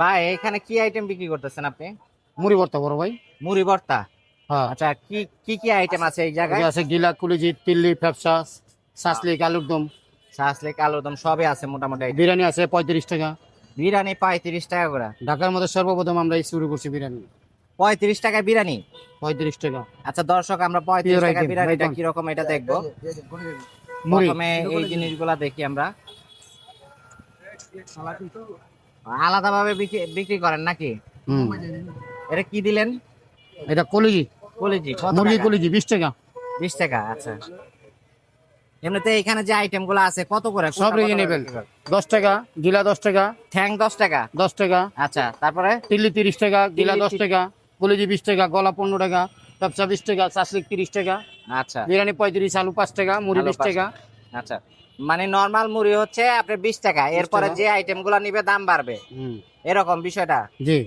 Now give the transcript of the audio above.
ভাই এখানে কি আইটেম বিক্রি করতেছেন আপনি? মুড়ি ভর্তা বড় ভাই। মুড়ি ভর্তা। হ্যাঁ, আচ্ছা, কি কি কি আইটেম আছে এই জায়গায়? আছে গিলা, কুলিজি, তিল্লি, ফ্যাপসা, সাসলিক, আলুর দম। সাসলিক, আলুদম সবই আছে মোটামুটি item। বিরিয়ানি আছে 35 টাকা। বিরিয়ানি 35 টাকা করে। ঢাকার মধ্যে সর্বপ্রথম আমরা এই শুরু করছি বিরিয়ানি। 35 টাকা বিরিয়ানি। 35 টাকা। আচ্ছা দর্শক, আমরা 35 Pure টাকা item, বিরিয়ানিটা একদম। কিরকম এটা দেখবো। মুড়ি। প্রথমে এই জিনিসগুলা দেখি আমরা। আলাদা ভাবে বিক্রি করেন নাকি? হুম। এটা কি দিলেন? এটা কলিজি, কলিজি কত মুরগি টাকা? কলিজি 20 টাকা। 20 টাকা। আচ্ছা, এমনিতে এখানে যে আইটেম গুলো আছে কত করে? সব কোনটা কত করে রিজনেবল। বিক্রি করেন? 10 টাকা, গিলা 10 টাকা। ঠ্যাং 10 টাকা। 10 টাকা। আচ্ছা, তারপরে তিল্লি 30 টাকা, গিলা তিল্লি 10 টাকা, কলিজি 20 টাকা, গলা 15 টাকা, ফ্যাপসা 20 টাকা, সাসলিক 30 টাকা, আচ্ছা, বিরিয়ানি 35, আলু 5 টাকা, মুড়ি আলু 20 পাঁচ টাকা। আচ্ছা, মানে নরমাল মুড়ি হচ্ছে আপনার 20 টাকা, 20 এরপরে টাকা। যে আইটেম গুলা নিবে দাম বাড়বে, হুম। এরকম বিষয়টা। জি।